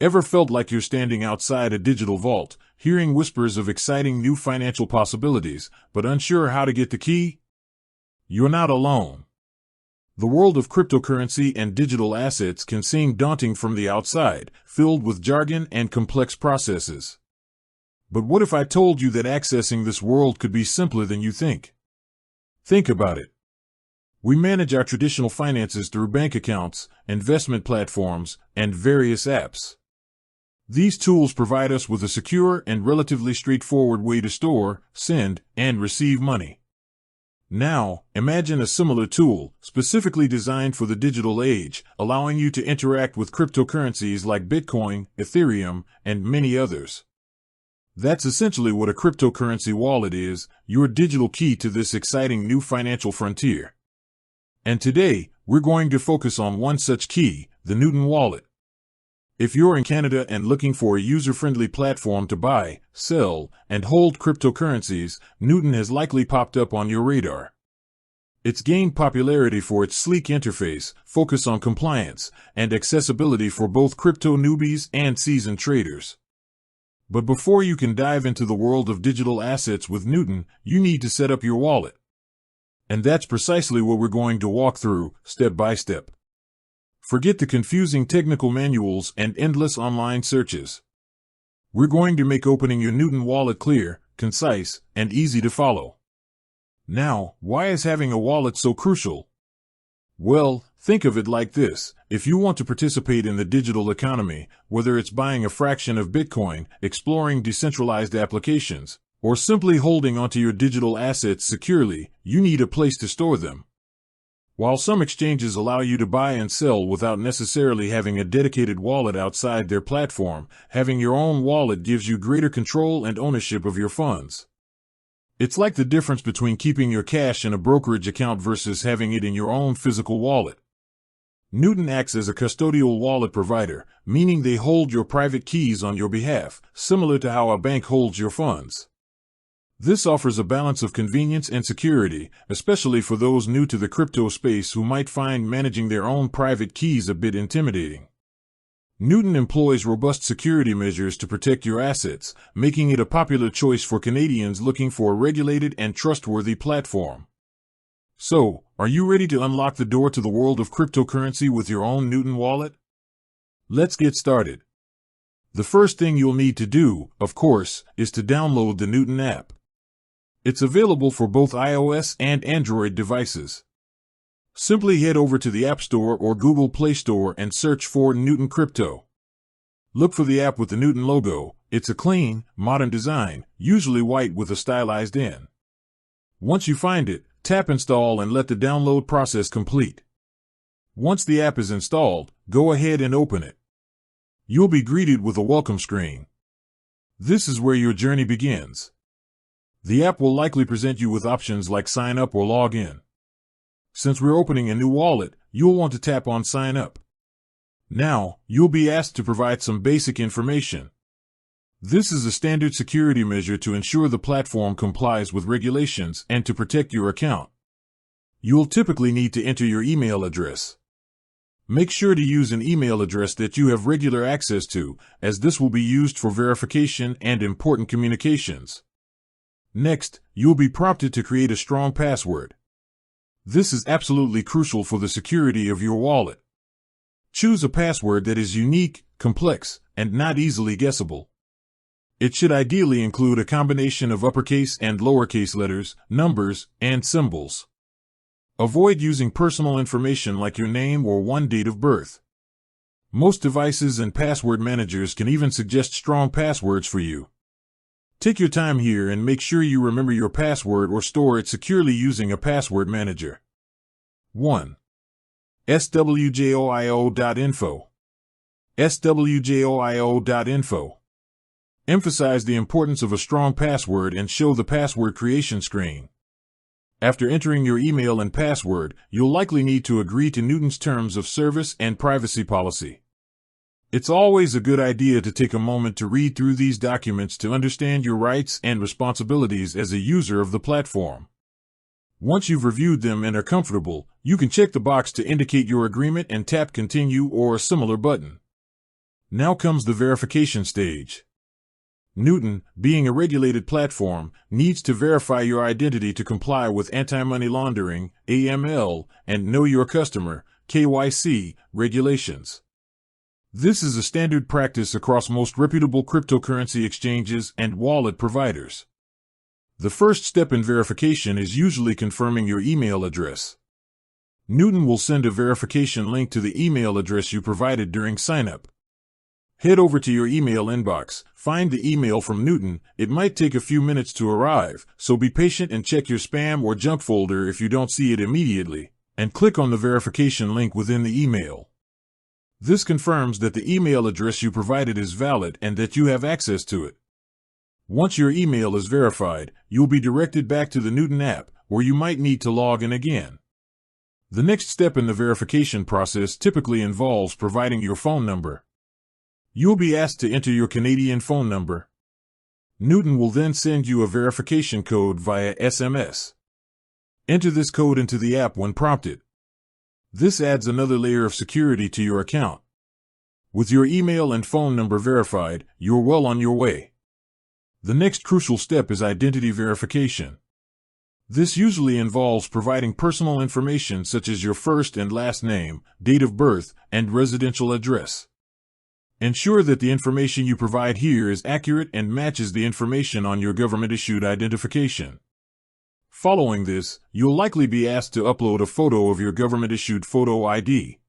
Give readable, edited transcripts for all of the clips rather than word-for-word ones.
Ever felt like you're standing outside a digital vault, hearing whispers of exciting new financial possibilities, but unsure how to get the key? You're not alone. The world of cryptocurrency and digital assets can seem daunting from the outside, filled with jargon and complex processes. But what if I told you that accessing this world could be simpler than you think? Think about it. We manage our traditional finances through bank accounts, investment platforms, and various apps. These tools provide us with a secure and relatively straightforward way to store, send, and receive money. Now, imagine a similar tool, specifically designed for the digital age, allowing you to interact with cryptocurrencies like Bitcoin, Ethereum, and many others. That's essentially what a cryptocurrency wallet is, your digital key to this exciting new financial frontier. And today, we're going to focus on one such key, the Nuggs wallet. If you're in Canada and looking for a user-friendly platform to buy, sell, and hold cryptocurrencies, Nuggs has likely popped up on your radar. It's gained popularity for its sleek interface, focus on compliance, and accessibility for both crypto newbies and seasoned traders. But before you can dive into the world of digital assets with Nuggs, you need to set up your wallet. And that's precisely what we're going to walk through, step by step. Forget the confusing technical manuals and endless online searches. We're going to make opening your Nuggs wallet clear, concise, and easy to follow. Now, why is having a wallet so crucial? Well, think of it like this. If you want to participate in the digital economy, whether it's buying a fraction of Bitcoin, exploring decentralized applications, or simply holding onto your digital assets securely, you need a place to store them. While some exchanges allow you to buy and sell without necessarily having a dedicated wallet outside their platform, having your own wallet gives you greater control and ownership of your funds. It's like the difference between keeping your cash in a brokerage account versus having it in your own physical wallet. Nuggs acts as a custodial wallet provider, meaning they hold your private keys on your behalf, similar to how a bank holds your funds. This offers a balance of convenience and security, especially for those new to the crypto space who might find managing their own private keys a bit intimidating. Nuggs employs robust security measures to protect your assets, making it a popular choice for Canadians looking for a regulated and trustworthy platform. So, are you ready to unlock the door to the world of cryptocurrency with your own Nuggs wallet? Let's get started. The first thing you'll need to do, of course, is to download the Nuggs app. It's available for both iOS and Android devices. Simply head over to the App Store or Google Play Store and search for Nuggs Crypto. Look for the app with the Nuggs logo. It's a clean, modern design, usually white with a stylized N. Once you find it, tap Install and let the download process complete. Once the app is installed, go ahead and open it. You'll be greeted with a welcome screen. This is where your journey begins. The app will likely present you with options like sign up or log in. Since we're opening a new wallet, you'll want to tap on Sign Up. Now, you'll be asked to provide some basic information. This is a standard security measure to ensure the platform complies with regulations and to protect your account. You'll typically need to enter your email address. Make sure to use an email address that you have regular access to, as this will be used for verification and important communications. Next, you'll be prompted to create a strong password. This is absolutely crucial for the security of your wallet. Choose a password that is unique, complex, and not easily guessable. It should ideally include a combination of uppercase and lowercase letters, numbers, and symbols. Avoid using personal information like your name or one date of birth. Most devices and password managers can even suggest strong passwords for you. Take your time here and make sure you remember your password or store it securely using a password manager. 1. swjoio.info. swjoio.info. Emphasize the importance of a strong password and show the password creation screen. After entering your email and password, you'll likely need to agree to Nuggs' terms of service and privacy policy. It's always a good idea to take a moment to read through these documents to understand your rights and responsibilities as a user of the platform. Once you've reviewed them and are comfortable, you can check the box to indicate your agreement and tap Continue or a similar button. Now comes the verification stage. Newton, being a regulated platform, needs to verify your identity to comply with anti-money laundering, AML, and Know Your Customer, KYC, regulations. This is a standard practice across most reputable cryptocurrency exchanges and wallet providers. The first step in verification is usually confirming your email address. Newton will send a verification link to the email address you provided during sign-up. Head over to your email inbox, find the email from Newton. It might take a few minutes to arrive, so be patient and check your spam or junk folder if you don't see it immediately, and click on the verification link within the email. This confirms that the email address you provided is valid and that you have access to it. Once your email is verified, you'll be directed back to the Newton app, where you might need to log in again. The next step in the verification process typically involves providing your phone number. You'll be asked to enter your Canadian phone number. Newton will then send you a verification code via SMS. Enter this code into the app when prompted. This adds another layer of security to your account. With your email and phone number verified, you're well on your way. The next crucial step is identity verification. This usually involves providing personal information such as your first and last name, date of birth, and residential address. Ensure that the information you provide here is accurate and matches the information on your government-issued identification. Following this, you'll likely be asked to upload a photo of your government-issued photo ID.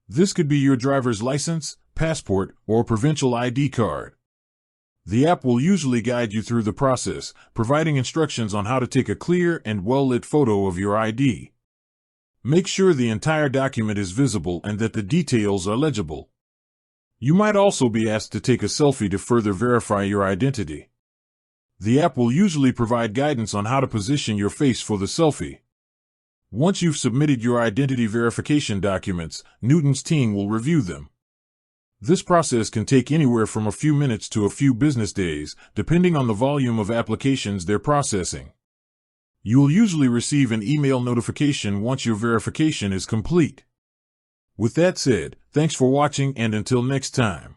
This could be your driver's license, passport, or provincial ID card. The app will usually guide you through the process, providing instructions on how to take a clear and well-lit photo of your ID. Make sure the entire document is visible and that the details are legible. You might also be asked to take a selfie to further verify your identity. The app will usually provide guidance on how to position your face for the selfie. Once you've submitted your identity verification documents, Newton's team will review them. This process can take anywhere from a few minutes to a few business days, depending on the volume of applications they're processing. You'll usually receive an email notification once your verification is complete. With that said, thanks for watching, and until next time.